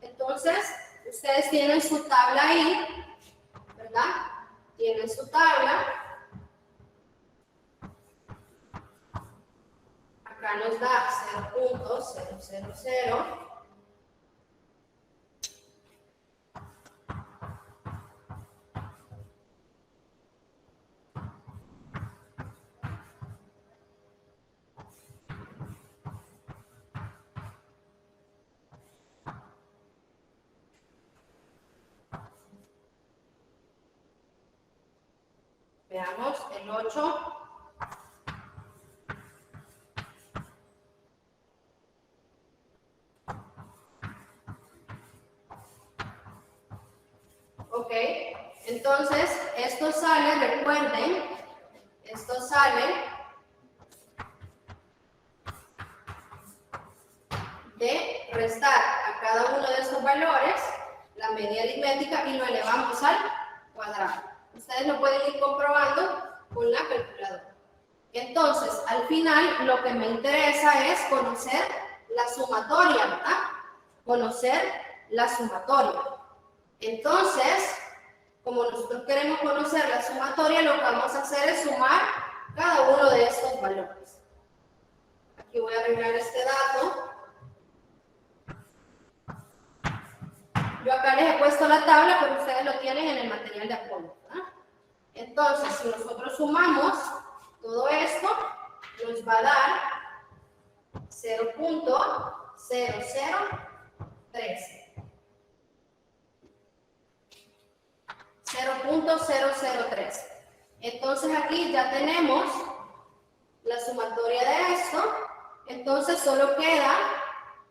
Entonces, ustedes tienen su tabla ahí, ¿verdad? Tienen su tabla. Acá nos da 0.000. Veamos el 8. Ok, entonces esto sale, recuerden, esto sale de restar a cada uno de estos valores la media aritmética y lo elevamos al cuadrado. Ustedes lo pueden ir comprobando con la calculadora. Entonces, al final, lo que me interesa es conocer la sumatoria, ¿verdad? Conocer la sumatoria. Entonces, como nosotros queremos conocer la sumatoria, lo que vamos a hacer es sumar cada uno de estos valores. Aquí voy a arreglar este dato. Yo acá les he puesto la tabla, pero ustedes lo tienen en el material de apoyo, ¿verdad? Entonces, si nosotros sumamos todo esto, nos va a dar 0.0013. 0.003. Entonces aquí ya tenemos la sumatoria de esto. Entonces solo queda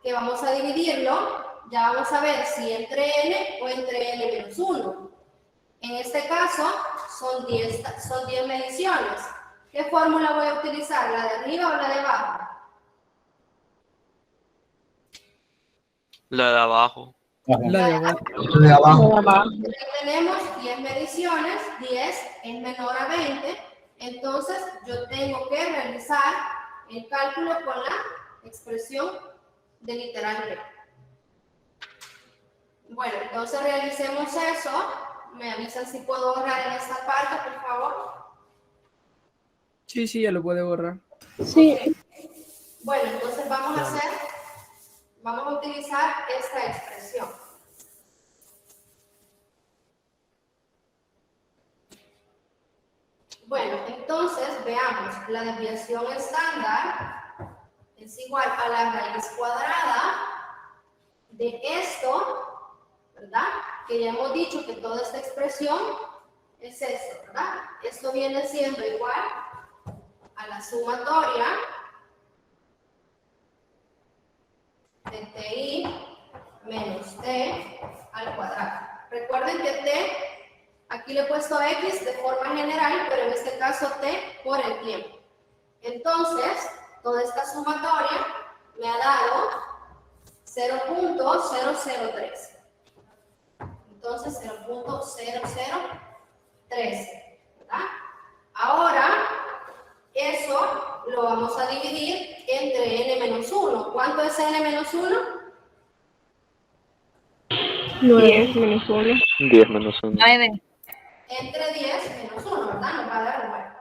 que vamos a dividirlo. Ya vamos a ver si entre n o entre n menos 1. En este caso son 10 mediciones. ¿Qué fórmula voy a utilizar? ¿La de arriba o la de abajo? La de abajo. La de abajo. Aquí tenemos 10 mediciones, 10 es menor a 20, entonces yo tengo que realizar el cálculo con la expresión de literal B. Bueno, entonces realicemos eso. Me avisan si puedo borrar en esta parte, por favor. Sí, sí, ya lo puede borrar. Sí. Bueno, entonces vamos a utilizar esta expresión. Bueno, entonces veamos, la desviación estándar es igual a la raíz cuadrada de esto, ¿verdad? Que ya hemos dicho que toda esta expresión es esto, ¿verdad? Esto viene siendo igual a la sumatoria de ti menos t al cuadrado. Recuerden que t, aquí le he puesto x de forma general, pero en este caso t por el tiempo. Entonces, toda esta sumatoria me ha dado 0.003. Entonces, 0.0013, ¿verdad? Ahora, eso lo vamos a dividir entre n-1. ¿Cuánto es n-1? 10 menos 1. 10 menos 1. 9. Entre 10 menos 1, ¿verdad? Nos va a dar 9.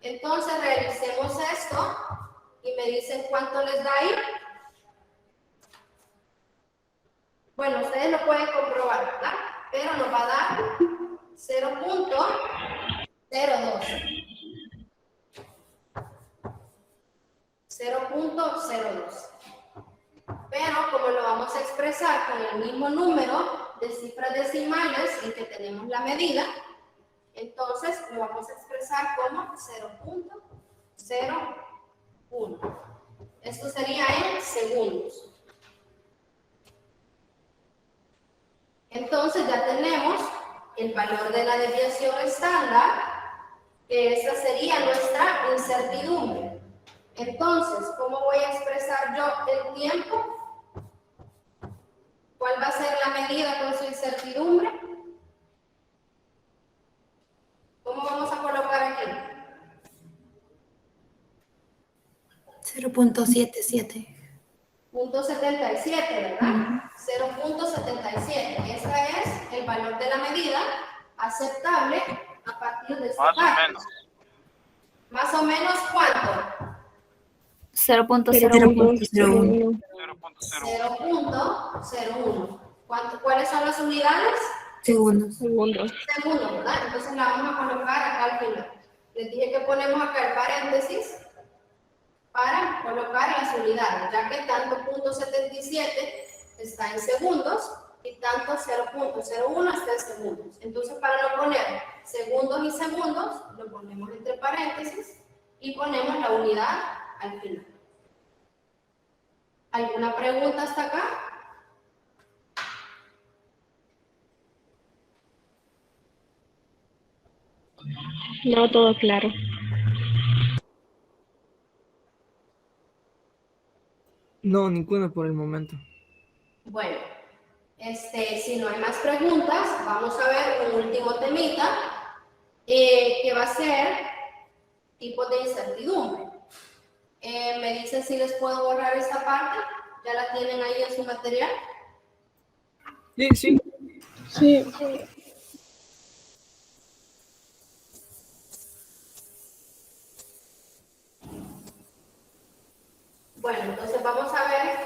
Entonces, realicemos esto y me dicen cuánto les da ahí. Bueno, ustedes lo pueden comprobar, ¿verdad? Pero nos va a dar 0.02. 0.02. Pero como lo vamos a expresar con el mismo número de cifras decimales en que tenemos la medida, entonces lo vamos a expresar como 0.01. Esto sería en segundos. Entonces ya tenemos el valor de la desviación estándar, que esta sería nuestra incertidumbre. Entonces, ¿cómo voy a expresar yo el tiempo? ¿Cuál va a ser la medida con su incertidumbre? ¿Cómo vamos a colocar aquí? 0.77. 0.77, ¿verdad? 0.77. Este es el valor de la medida aceptable a partir de este Más o dato. menos. ¿Más o menos cuánto? 0.01. 0.01. 0.01. ¿Cuáles son las unidades? Segundos. Segundos. Segundos, ¿verdad? Entonces la vamos a colocar acá al final. Les dije que ponemos acá el paréntesis para colocar las unidades, ya que tanto .77 está en segundos y tanto 0.01 está en segundos. Entonces, para no poner segundos y segundos, lo ponemos entre paréntesis y ponemos la unidad al final. ¿Alguna pregunta hasta acá? No, todo claro. No, ninguno por el momento. Bueno, si no hay más preguntas, vamos a ver un último temita, que va a ser tipos de incertidumbre. Me dicen si les puedo borrar esta parte, ya la tienen ahí en su material. Sí, sí. Sí. Bueno, entonces vamos a ver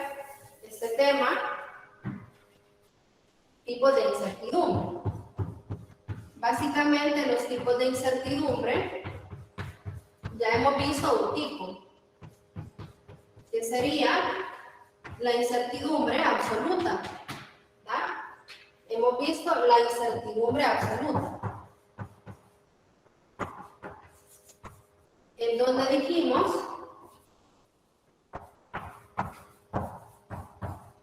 este tema, tipos de incertidumbre. Básicamente los tipos de incertidumbre, ya hemos visto un tipo, que sería la incertidumbre absoluta, ¿verdad? Hemos visto la incertidumbre absoluta, en donde dijimos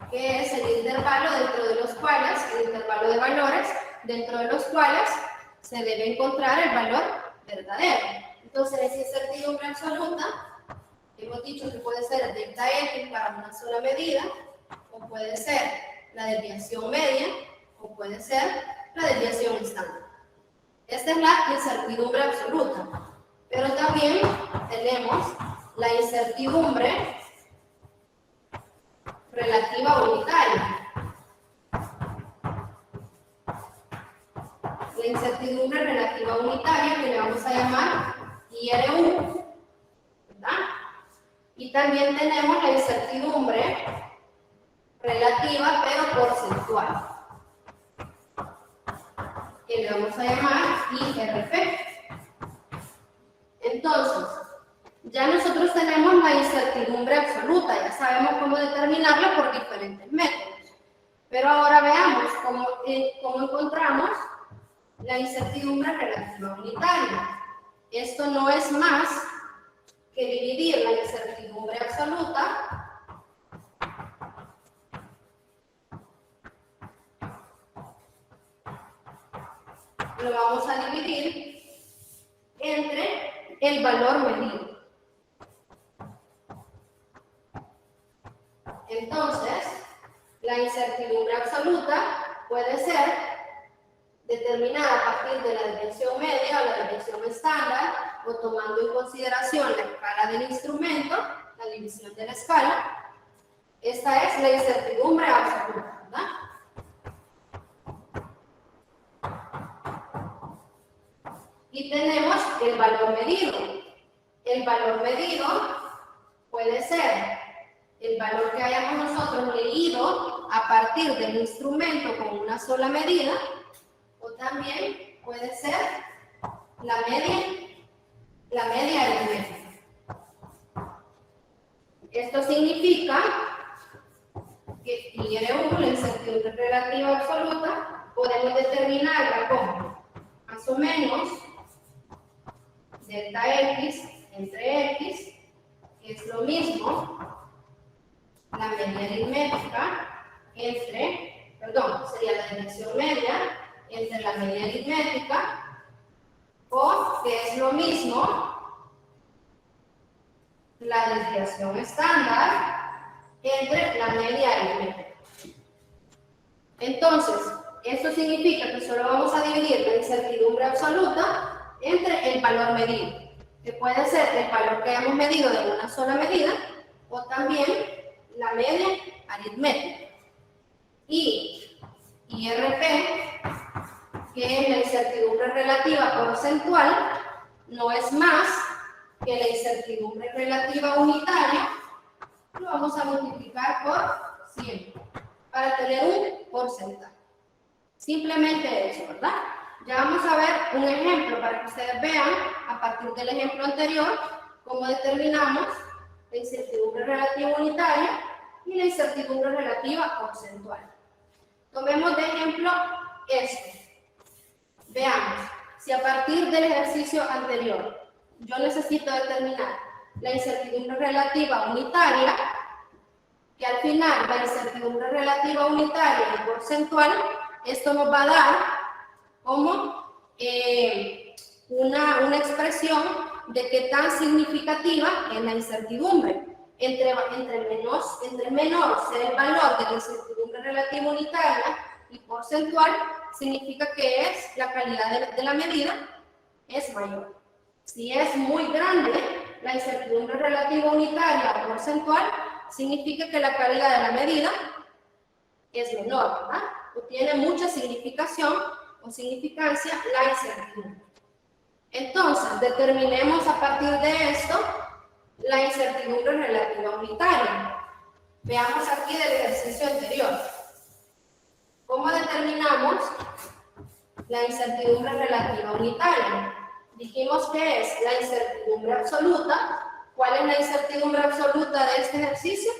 que es el intervalo dentro de los cuales, el intervalo de valores, dentro de los cuales se debe encontrar el valor verdadero. Entonces, esa incertidumbre absoluta, hemos dicho que puede ser delta X para una sola medida, o puede ser la desviación media, o puede ser la desviación estándar. Esta es la incertidumbre absoluta. Pero también tenemos la incertidumbre relativa unitaria. La incertidumbre relativa unitaria, que le vamos a llamar IRU, Y también tenemos la incertidumbre relativa pero porcentual, que le vamos a llamar IRP. Entonces, ya nosotros tenemos la incertidumbre absoluta, ya sabemos cómo determinarla por diferentes métodos. Pero ahora veamos cómo encontramos la incertidumbre relativa unitaria. Esto no es más que dividir la incertidumbre absoluta lo vamos a dividir entre el valor medido. Entonces, la incertidumbre absoluta puede ser determinada a partir de la desviación media o la desviación estándar, o tomando en consideración la escala del instrumento, la división de la escala. Esta es la incertidumbre absoluta, ¿verdad? Y tenemos el valor medido. El valor medido puede ser el valor que hayamos nosotros leído a partir del instrumento con una sola medida, o también puede ser la media aritmética. Esto significa que IR1, la incertidumbre relativa absoluta, podemos determinarla como más o menos delta X entre X, que es lo mismo la media aritmética sería la desviación media entre la media aritmética, o que es lo mismo la desviación estándar entre la media aritmética. Entonces, esto significa que solo vamos a dividir la incertidumbre absoluta entre el valor medido, que puede ser el valor que hayamos medido de una sola medida, o también la media aritmética. Y IRP, que es la incertidumbre relativa porcentual, no es más que la incertidumbre relativa unitaria, lo vamos a multiplicar por 100 para tener un porcentaje. Simplemente eso, ¿verdad? Ya vamos a ver un ejemplo para que ustedes vean, a partir del ejemplo anterior, cómo determinamos la incertidumbre relativa unitaria y la incertidumbre relativa porcentual. Tomemos de ejemplo esto. Veamos, si a partir del ejercicio anterior yo necesito determinar la incertidumbre relativa unitaria, que al final la incertidumbre relativa unitaria y porcentual, esto nos va a dar como una expresión de qué tan significativa es la incertidumbre. Entre menor sea el valor de la incertidumbre relativa unitaria y porcentual, significa que la calidad de la medida es mayor. Si es muy grande la incertidumbre relativa unitaria o porcentual, significa que la calidad de la medida es menor, ¿verdad? O tiene mucha significación o significancia la incertidumbre. Entonces, determinemos a partir de esto la incertidumbre relativa unitaria. Veamos aquí del ejercicio anterior. ¿Cómo determinamos la incertidumbre relativa unitaria? Dijimos que es la incertidumbre absoluta. ¿Cuál es la incertidumbre absoluta de este ejercicio?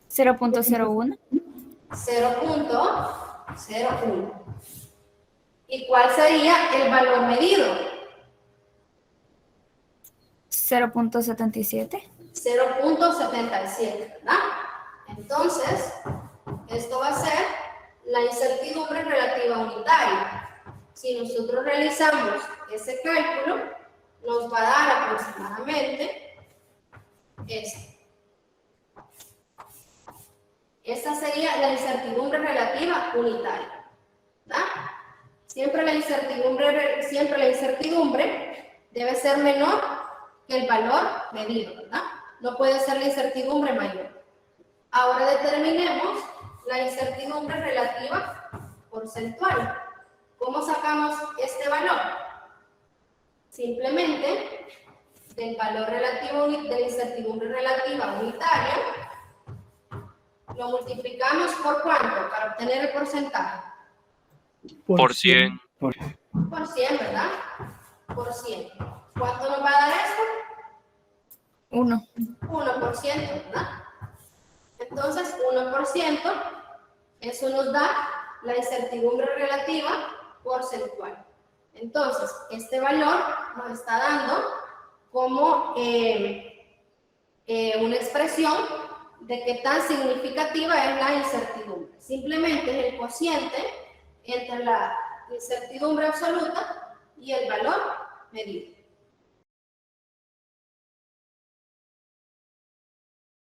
0.01. 0.01. ¿Y cuál sería el valor medido? 0.77. 0.77, ¿verdad? Entonces, esto va a ser la incertidumbre relativa unitaria. Si nosotros realizamos ese cálculo, nos va a dar aproximadamente esto. Esta sería la incertidumbre relativa unitaria, ¿verdad? Siempre la incertidumbre debe ser menor que el valor medido, ¿verdad? No puede ser la incertidumbre mayor. Ahora determinemos la incertidumbre relativa porcentual. ¿Cómo sacamos este valor? Simplemente del valor relativo de la incertidumbre relativa unitaria lo multiplicamos por ¿cuánto? Para obtener el porcentaje. Por 100. Por 100, ¿verdad? Por 100. ¿Cuánto nos va a dar esto? 1. 1%, ¿verdad? Entonces, 1%, eso nos da la incertidumbre relativa porcentual. Entonces, este valor nos está dando como una expresión de qué tan significativa es la incertidumbre. Simplemente es el cociente entre la incertidumbre absoluta y el valor medido.